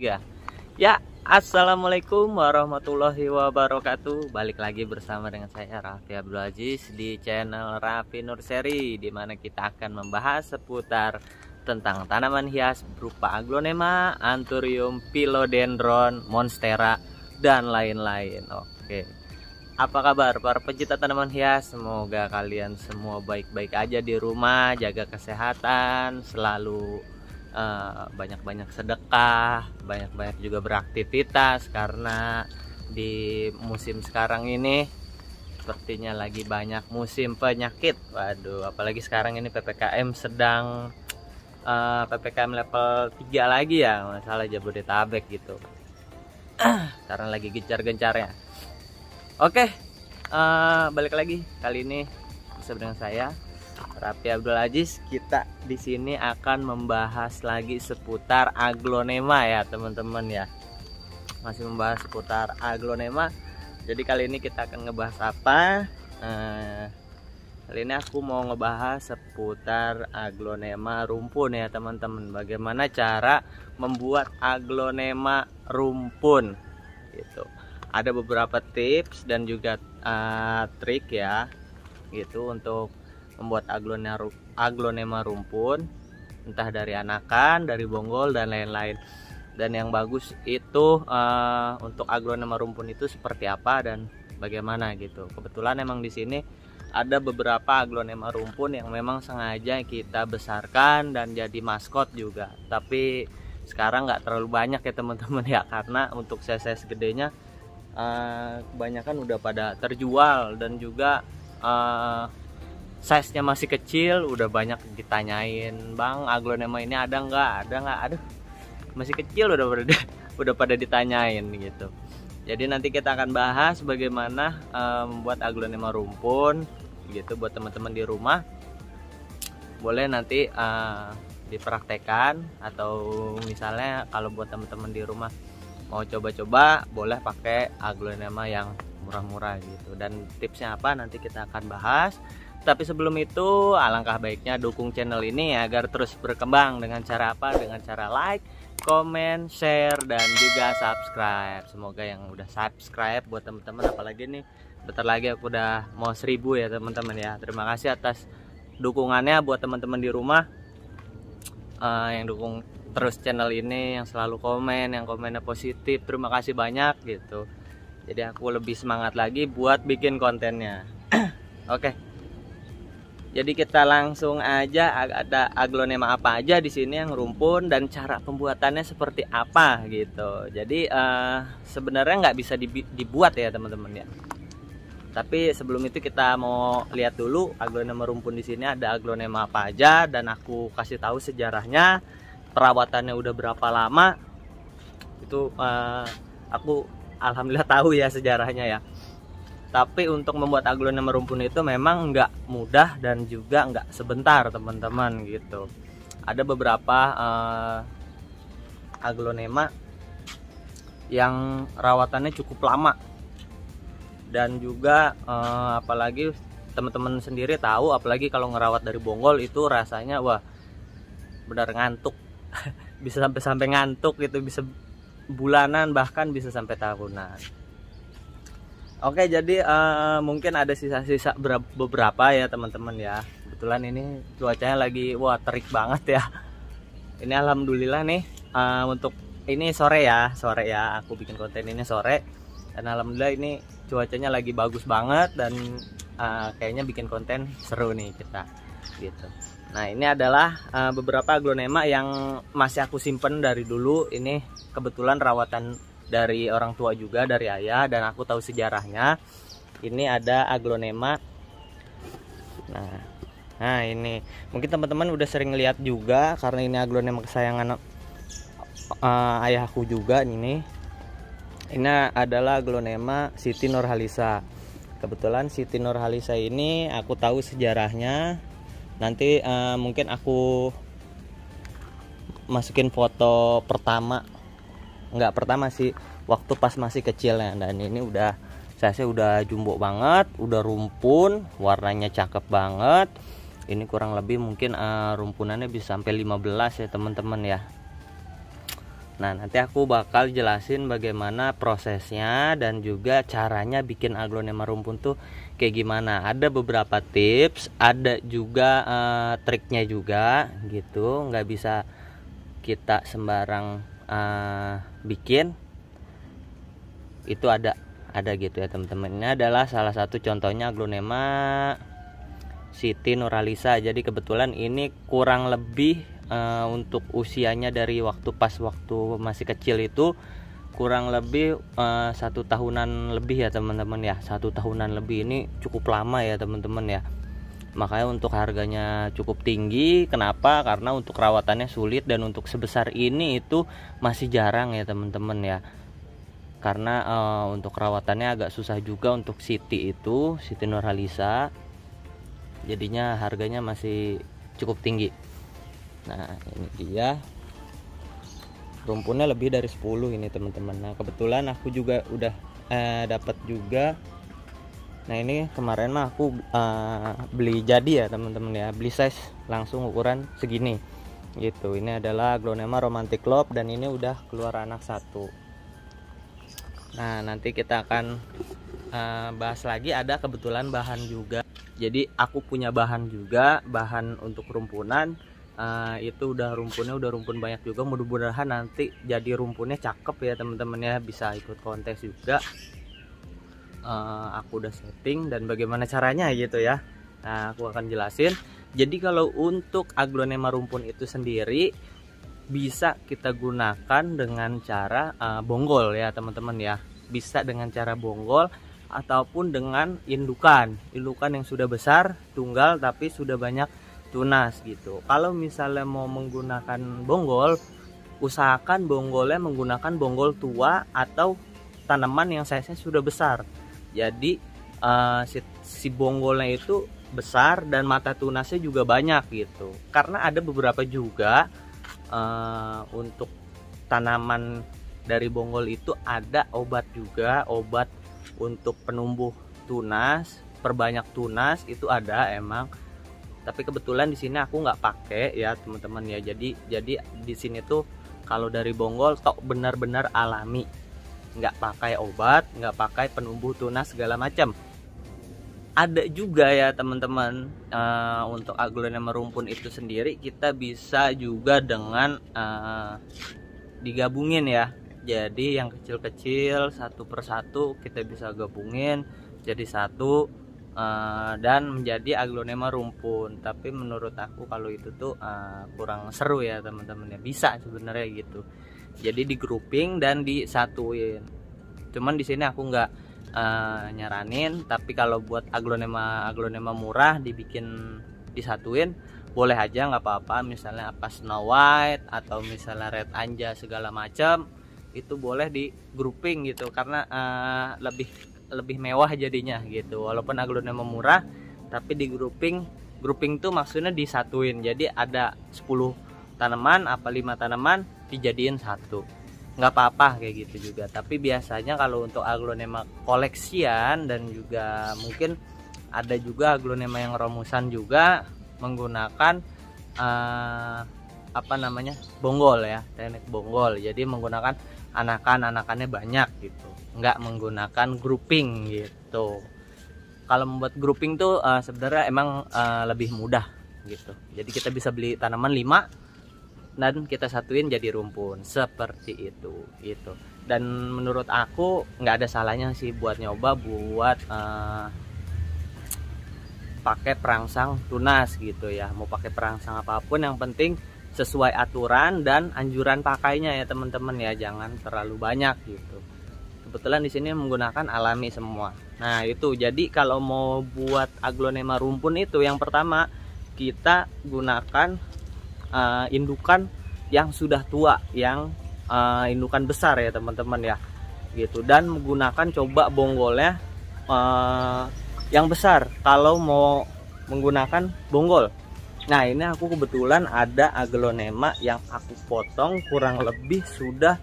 Ya, ya, assalamualaikum warahmatullahi wabarakatuh. Balik lagi bersama dengan saya Raffi Abdul Aziz di channel Raffi Nurseri, di mana kita akan membahas seputar tentang tanaman hias berupa aglonema, anthurium, philodendron, monstera, dan lain-lain. Oke, apa kabar para pecinta tanaman hias? Semoga kalian semua baik-baik aja di rumah, jaga kesehatan, selalu banyak-banyak sedekah, banyak-banyak juga beraktivitas, karena di musim sekarang ini sepertinya lagi banyak musim penyakit. Waduh, apalagi sekarang ini PPKM sedang PPKM level 3 lagi ya, masalah Jabodetabek gitu. Sekarang lagi gencar-gencarnya. Oke, balik lagi kali ini bersama dengan saya Raffi Abdul Aziz. Kita di sini akan membahas lagi seputar aglonema ya teman-teman ya. Masih membahas seputar aglonema. Jadi kali ini kita akan ngebahas apa? Kali ini aku mau ngebahas seputar aglonema rumpun ya teman-teman. Bagaimana cara membuat aglonema rumpun gitu. Ada beberapa tips dan juga trik ya gitu untuk membuat aglonema rumpun, entah dari anakan, dari bonggol, dan lain-lain. Dan yang bagus itu untuk aglonema rumpun itu seperti apa dan bagaimana gitu. Kebetulan emang di sini ada beberapa aglonema rumpun yang memang sengaja kita besarkan dan jadi maskot juga. Tapi sekarang nggak terlalu banyak ya teman-teman ya, karena untuk size gedenya kebanyakan udah pada terjual, dan juga size-nya masih kecil. Udah banyak ditanyain, bang aglonema ini ada nggak, aduh masih kecil udah pada ditanyain gitu. Jadi nanti kita akan bahas bagaimana membuat aglonema rumpun gitu buat teman-teman di rumah. Boleh nanti dipraktekkan, atau misalnya kalau buat teman-teman di rumah mau coba-coba, boleh pakai aglonema yang murah-murah gitu. Dan tipsnya apa nanti kita akan bahas. Tapi sebelum itu, alangkah baiknya dukung channel ini agar terus berkembang. Dengan cara apa? Dengan cara like, comment, share, dan juga subscribe. Semoga yang udah subscribe buat teman-teman, apalagi nih bentar lagi aku udah mau 1000 ya teman-teman ya. Terima kasih atas dukungannya buat teman-teman di rumah yang dukung terus channel ini, yang selalu komen, yang komennya positif. Terima kasih banyak gitu. Jadi aku lebih semangat lagi buat bikin kontennya. Oke. Jadi kita langsung aja, ada aglonema apa aja di sini yang rumpun dan cara pembuatannya seperti apa gitu. Jadi sebenarnya nggak bisa dibuat ya teman-teman ya. Tapi sebelum itu kita mau lihat dulu aglonema rumpun di sini ada aglonema apa aja, dan aku kasih tahu sejarahnya, perawatannya udah berapa lama. Itu aku alhamdulillah tahu ya sejarahnya ya. Tapi untuk membuat aglonema rumpun itu memang nggak mudah dan juga nggak sebentar teman-teman gitu. Ada beberapa aglonema yang rawatannya cukup lama, dan juga apalagi teman-teman sendiri tahu, apalagi kalau ngerawat dari bonggol itu rasanya wah benar ngantuk. Bisa sampai ngantuk gitu, bisa bulanan, bahkan bisa sampai tahunan. Oke, jadi mungkin ada sisa-sisa beberapa ya teman-teman ya. Kebetulan ini cuacanya lagi wah terik banget ya. Ini alhamdulillah nih untuk ini sore ya aku bikin konten ini sore, dan alhamdulillah ini cuacanya lagi bagus banget, dan kayaknya bikin konten seru nih kita gitu. Nah, ini adalah beberapa aglonema yang masih aku simpen dari dulu. Ini kebetulan rawatan dari orang tua juga, dari ayah, dan aku tahu sejarahnya. Ini ada aglonema. Nah ini mungkin teman-teman udah sering lihat juga, karena ini aglonema kesayangan ayahku juga. Ini adalah aglonema Siti Nurhalisa. Kebetulan Siti Nurhalisa ini aku tahu sejarahnya. Nanti mungkin aku masukin foto nggak pertama sih, waktu pas masih kecil ya. Dan ini udah saya udah jumbo banget, udah rumpun, warnanya cakep banget. Ini kurang lebih mungkin rumpunannya bisa sampai 15 ya teman-teman ya. Nah, nanti aku bakal jelasin bagaimana prosesnya dan juga caranya bikin aglonema rumpun tuh kayak gimana. Ada beberapa tips, ada juga triknya juga gitu. Nggak bisa kita sembarang bikin. Itu ada gitu ya teman-teman. Ini adalah salah satu contohnya aglonema Siti Nurhaliza. Jadi kebetulan ini kurang lebih untuk usianya dari waktu masih kecil itu kurang lebih 1 tahunan lebih ya teman-teman ya. 1 tahunan lebih ini cukup lama ya teman-teman ya. Makanya untuk harganya cukup tinggi. Kenapa? Karena untuk rawatannya sulit dan untuk sebesar ini itu masih jarang ya teman-teman ya. Karena untuk rawatannya agak susah juga untuk Siti Nurhaliza. Jadinya harganya masih cukup tinggi. Nah, ini dia rumpunnya lebih dari 10 ini teman-teman. Nah, kebetulan aku juga udah dapat juga. Nah, ini kemarin mah aku beli jadi ya teman-teman ya, beli size langsung ukuran segini gitu. Ini adalah aglonema romantic love dan ini udah keluar anak 1. Nah, nanti kita akan bahas lagi. Ada kebetulan bahan juga. Jadi aku punya bahan juga, bahan untuk rumpunan. Itu udah rumpun banyak juga. Mudah-mudahan nanti jadi rumpunnya cakep ya teman-teman ya, bisa ikut kontes juga. Aku udah setting dan bagaimana caranya gitu ya. Nah, aku akan jelasin. Jadi kalau untuk aglonema rumpun itu sendiri bisa kita gunakan dengan cara bonggol ya teman-teman ya. Bisa dengan cara bonggol ataupun dengan indukan yang sudah besar tunggal tapi sudah banyak tunas gitu. Kalau misalnya mau menggunakan bonggol, usahakan bonggolnya menggunakan bonggol tua atau tanaman yang size-nya sudah besar. Jadi si bonggolnya itu besar dan mata tunasnya juga banyak gitu. Karena ada beberapa juga untuk tanaman dari bonggol itu ada obat juga, obat untuk penumbuh tunas, perbanyak tunas itu ada emang. Tapi kebetulan di sini aku nggak pakai ya teman-teman ya. Jadi di sini tuh kalau dari bonggol tok benar-benar alami, nggak pakai obat, nggak pakai penumbuh tunas segala macam. Ada juga ya teman-teman untuk aglonema rumpun itu sendiri kita bisa juga dengan digabungin ya. Jadi yang kecil-kecil satu persatu kita bisa gabungin jadi satu. Dan menjadi aglonema rumpun. Tapi menurut aku kalau itu tuh kurang seru ya teman-teman ya. Bisa sebenarnya gitu. Jadi di grouping dan disatuin. Cuman di sini aku nggak nyaranin. Tapi kalau buat aglonema murah dibikin disatuin boleh aja, nggak apa-apa. Misalnya apa Snow White atau misalnya Red Anja segala macam itu boleh di grouping gitu karena lebih mewah jadinya gitu. Walaupun aglonema murah tapi di grouping tuh maksudnya disatuin. Jadi ada 10 tanaman apa 5 tanaman dijadiin satu. Nggak apa-apa kayak gitu juga. Tapi biasanya kalau untuk aglonema koleksian dan juga mungkin ada juga aglonema yang romusan juga menggunakan bonggol ya, teknik bonggol. Jadi menggunakan anakannya banyak gitu, nggak menggunakan grouping gitu. Kalau membuat grouping tuh sebenarnya emang lebih mudah gitu. Jadi kita bisa beli tanaman 5 dan kita satuin jadi rumpun seperti itu gitu. Dan menurut aku nggak ada salahnya sih buat nyoba buat pakai perangsang tunas gitu ya. Mau pakai perangsang apapun yang penting sesuai aturan dan anjuran pakainya ya teman-teman ya, jangan terlalu banyak gitu. Kebetulan di sini menggunakan alami semua. Nah, itu jadi kalau mau buat aglonema rumpun itu yang pertama kita gunakan indukan yang sudah tua, yang indukan besar ya teman-teman ya. Gitu, dan menggunakan coba bonggolnya yang besar kalau mau menggunakan bonggol. Nah, ini aku kebetulan ada aglonema yang aku potong kurang lebih sudah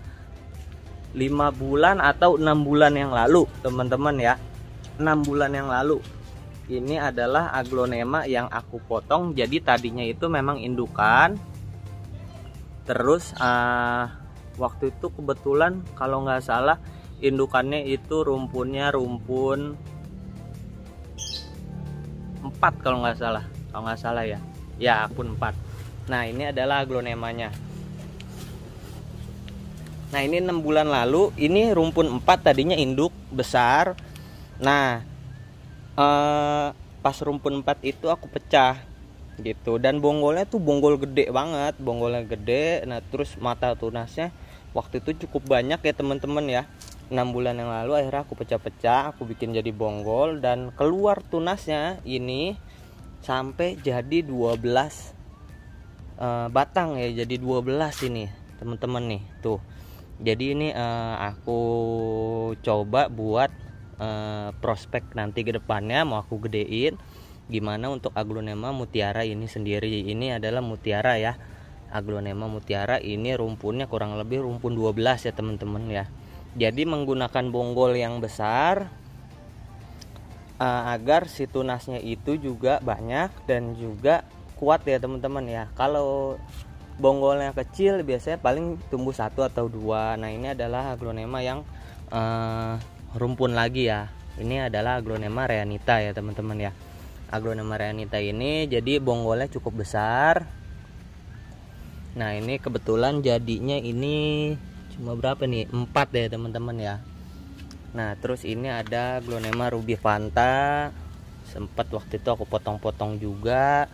5 bulan atau 6 bulan yang lalu teman-teman ya. 6 bulan yang lalu. Ini adalah aglonema yang aku potong. Jadi tadinya itu memang indukan. Terus waktu itu kebetulan kalau nggak salah indukannya itu rumpunnya rumpun 4 kalau nggak salah ya rumpun 4. Nah ini adalah aglonemanya. Nah ini 6 bulan lalu, ini rumpun 4 tadinya induk besar. Nah pas rumpun 4 itu aku pecah gitu, dan bonggolnya tuh bonggol gede banget, bonggolnya gede. Nah terus mata tunasnya waktu itu cukup banyak ya teman-teman ya. 6 bulan yang lalu akhirnya aku pecah-pecah, aku bikin jadi bonggol, dan keluar tunasnya ini sampai jadi 12 batang ya, jadi 12 ini teman-teman nih tuh. Jadi ini aku coba buat prospek nanti ke depannya mau aku gedein gimana untuk aglonema mutiara ini sendiri. Ini adalah mutiara ya, aglonema mutiara ini rumpunnya kurang lebih rumpun 12 ya teman-teman ya. Jadi menggunakan bonggol yang besar agar si tunasnya itu juga banyak dan juga kuat ya teman-teman ya. Kalau bonggolnya kecil biasanya paling tumbuh 1 atau 2. Nah ini adalah aglonema yang rumpun lagi ya. Ini adalah aglonema rheanita ya teman-teman ya. Aglonema rheanita ini jadi bonggolnya cukup besar. Nah ini kebetulan jadinya ini cuma berapa nih, 4 ya teman-teman ya. Nah terus ini ada aglonema rubifanta, sempat waktu itu aku potong-potong juga.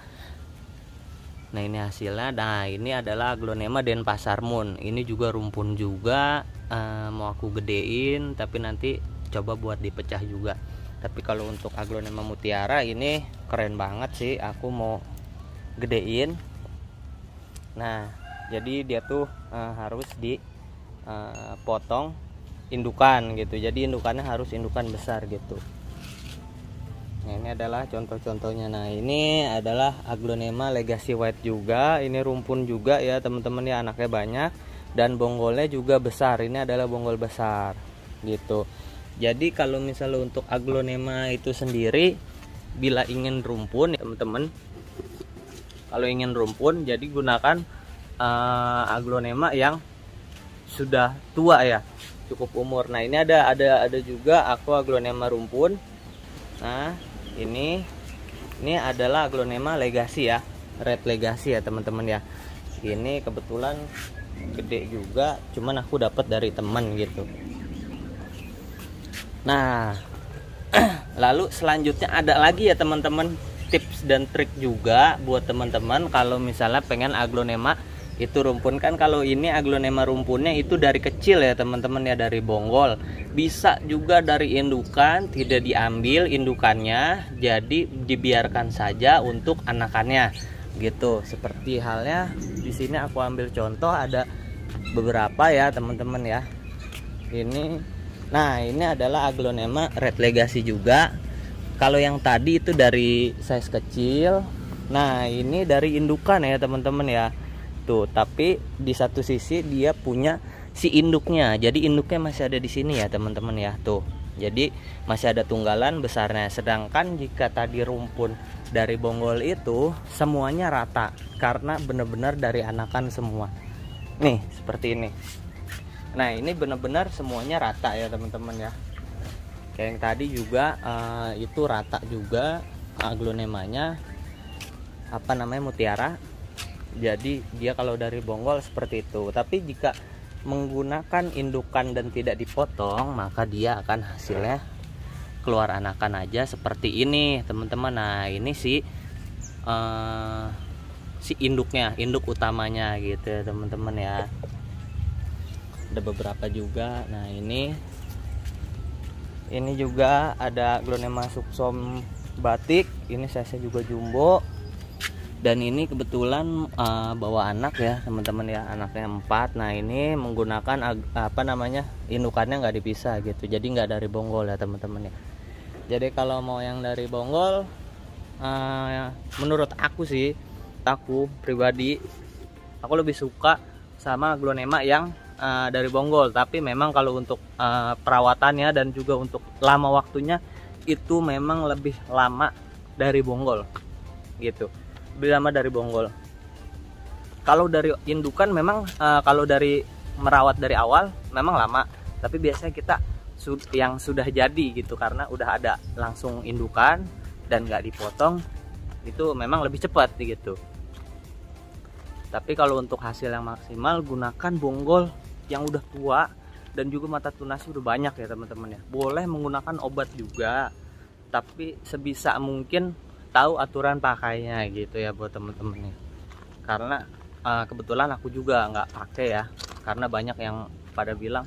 Nah ini hasilnya. Nah ini adalah aglonema Denpasar Moon, ini juga rumpun juga, mau aku gedein tapi nanti coba buat dipecah juga. Tapi kalau untuk aglonema mutiara ini keren banget sih, aku mau gedein. Nah jadi dia tuh harus dipotong indukan gitu, jadi indukannya harus indukan besar gitu. Nah ini adalah contoh-contohnya. Nah ini adalah aglonema legacy white juga, ini rumpun juga ya teman-teman ya, anaknya banyak dan bonggolnya juga besar. Ini adalah bonggol besar gitu. Jadi kalau misalnya untuk aglonema itu sendiri, bila ingin rumpun ya teman-teman, kalau ingin rumpun jadi gunakan aglonema yang sudah tua ya, cukup umur. Nah ini ada juga aku aglonema rumpun. Nah ini adalah aglonema legacy ya, red legacy ya teman-teman ya. Ini kebetulan gede juga, cuman aku dapat dari teman gitu. Nah lalu selanjutnya ada lagi ya teman-teman tips dan trik juga buat teman-teman kalau misalnya pengen aglonema itu rumpun. Kan kalau ini aglonema rumpunnya itu dari kecil ya teman-teman ya, dari bonggol. Bisa juga dari indukan, tidak diambil indukannya, jadi dibiarkan saja untuk anakannya gitu. Seperti halnya di sini aku ambil contoh ada beberapa ya teman-teman ya. Nah ini adalah aglonema red legacy juga. Kalau yang tadi itu dari size kecil, nah ini dari indukan ya teman-teman ya. Tuh, tapi di satu sisi dia punya si induknya. Jadi induknya masih ada di sini ya teman-teman ya. Tuh. Jadi masih ada tunggalan besarnya. Sedangkan jika tadi rumpun dari bonggol itu semuanya rata karena benar-benar dari anakan semua. Nih, seperti ini. Nah, ini benar-benar semuanya rata ya teman-teman ya. Kayak yang tadi juga itu rata juga aglonemanya mutiara. Jadi dia kalau dari bonggol seperti itu. Tapi jika menggunakan indukan dan tidak dipotong, maka dia akan hasilnya keluar anakan aja seperti ini teman-teman. Nah ini si induknya, induk utamanya gitu ya teman-teman ya. Ada beberapa juga. Nah ini juga ada aglonema subsom batik. Ini size juga jumbo. Dan ini kebetulan bawa anak ya teman-teman ya, anaknya 4. Nah ini menggunakan indukannya nggak dipisah gitu, jadi nggak dari bonggol ya teman-teman ya. Jadi kalau mau yang dari bonggol, menurut aku sih, aku pribadi aku lebih suka sama aglonema yang dari bonggol. Tapi memang kalau untuk perawatannya dan juga untuk lama waktunya itu memang lebih lama dari bonggol gitu. Lebih lama dari bonggol. Kalau dari indukan memang kalau dari merawat dari awal memang lama, tapi biasanya kita yang sudah jadi gitu, karena udah ada langsung indukan dan nggak dipotong, itu memang lebih cepat gitu. Tapi kalau untuk hasil yang maksimal, gunakan bonggol yang udah tua dan juga mata tunasnya udah banyak ya teman-teman ya. Boleh menggunakan obat juga, tapi sebisa mungkin tahu aturan pakainya gitu ya buat teman-teman ya. Karena kebetulan aku juga nggak pakai ya, karena banyak yang pada bilang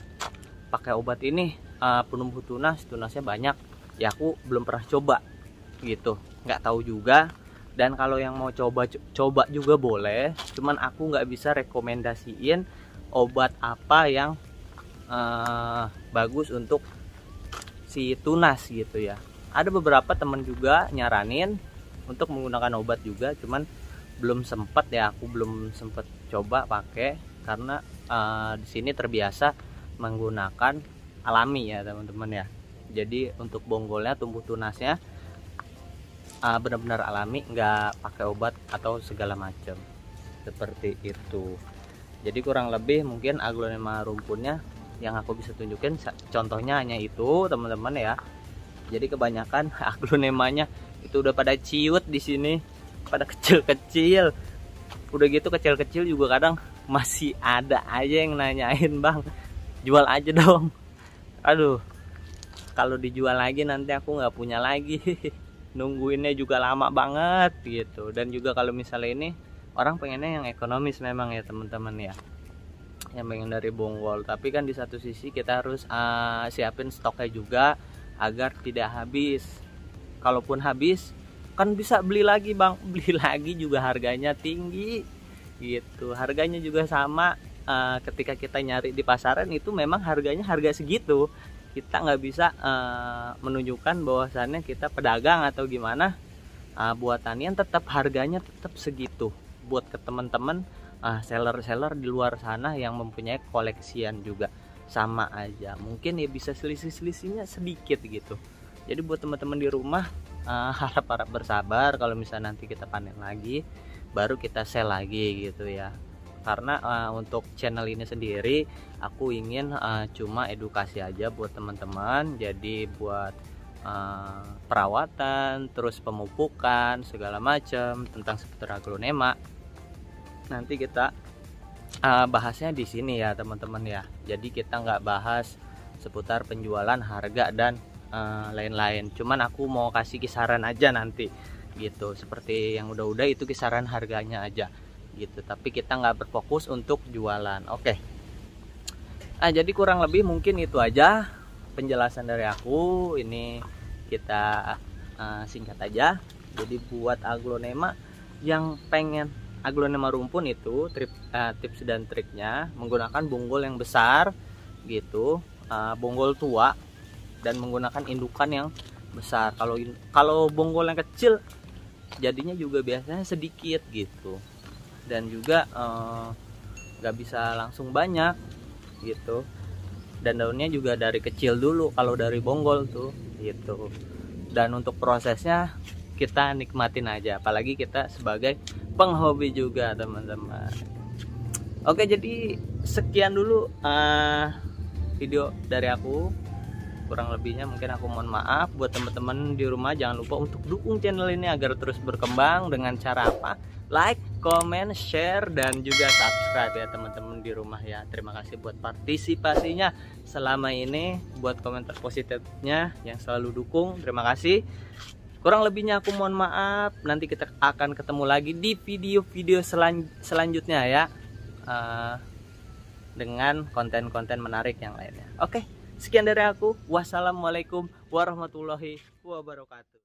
pakai obat ini penumbuh tunasnya banyak ya. Aku belum pernah coba gitu, nggak tahu juga. Dan kalau yang mau coba juga boleh, cuman aku nggak bisa rekomendasiin obat apa yang bagus untuk si tunas gitu ya. Ada beberapa teman juga nyaranin untuk menggunakan obat juga, cuman belum sempat ya, aku belum sempat coba pakai karena di sini terbiasa menggunakan alami ya teman-teman ya. Jadi untuk bonggolnya, tumbuh tunasnya benar-benar alami, nggak pakai obat atau segala macam seperti itu. Jadi kurang lebih mungkin aglonema rumpunnya yang aku bisa tunjukin contohnya hanya itu teman-teman ya. Jadi kebanyakan aglonemanya itu udah pada ciut di sini, pada kecil-kecil. Udah gitu kecil-kecil juga kadang masih ada aja yang nanyain, "Bang, jual aja dong." Aduh, kalau dijual lagi nanti aku nggak punya lagi. Nungguinnya juga lama banget gitu. Dan juga kalau misalnya ini orang pengennya yang ekonomis memang ya teman-teman ya, yang pengen dari bonggol. Tapi kan di satu sisi kita harus siapin stoknya juga agar tidak habis. Kalaupun habis kan bisa beli lagi bang, beli lagi juga harganya tinggi gitu. Harganya juga sama, ketika kita nyari di pasaran itu memang harganya harga segitu. Kita nggak bisa menunjukkan bahwasannya kita pedagang atau gimana. Buat tanian tetap harganya tetap segitu. Buat ke teman-teman seller-seller di luar sana yang mempunyai koleksian juga sama aja. Mungkin ya bisa selisih-selisihnya sedikit gitu. Jadi buat teman-teman di rumah harap bersabar, kalau misalnya nanti kita panen lagi baru kita sell lagi gitu ya. Karena untuk channel ini sendiri aku ingin cuma edukasi aja buat teman-teman. Jadi buat perawatan, terus pemupukan segala macam tentang seputar aglonema nanti kita bahasnya di sini ya teman-teman ya. Jadi kita nggak bahas seputar penjualan, harga dan lain-lain. Cuman aku mau kasih kisaran aja nanti gitu. Seperti yang udah-udah itu kisaran harganya aja gitu, tapi kita nggak berfokus untuk jualan. Oke. Jadi kurang lebih mungkin itu aja penjelasan dari aku. Ini kita singkat aja. Jadi buat aglonema yang pengen aglonema rumpun itu tips dan triknya menggunakan bonggol yang besar gitu, bonggol tua, dan menggunakan indukan yang besar. Kalau bonggol yang kecil jadinya juga biasanya sedikit gitu, dan juga nggak bisa langsung banyak gitu. Dan daunnya juga dari kecil dulu kalau dari bonggol tuh gitu. Dan untuk prosesnya kita nikmatin aja, apalagi kita sebagai penghobi juga teman-teman. Oke, jadi sekian dulu video dari aku. Kurang lebihnya mungkin aku mohon maaf. Buat teman-teman di rumah jangan lupa untuk dukung channel ini agar terus berkembang. Dengan cara apa? Like, comment, share, dan juga subscribe ya teman-teman di rumah ya. Terima kasih buat partisipasinya selama ini, buat komentar positifnya yang selalu dukung. Terima kasih. Kurang lebihnya aku mohon maaf. Nanti kita akan ketemu lagi di video-video selanjutnya ya, dengan konten-konten menarik yang lainnya. Oke, sekian dari aku. Wassalamualaikum warahmatullahi wabarakatuh.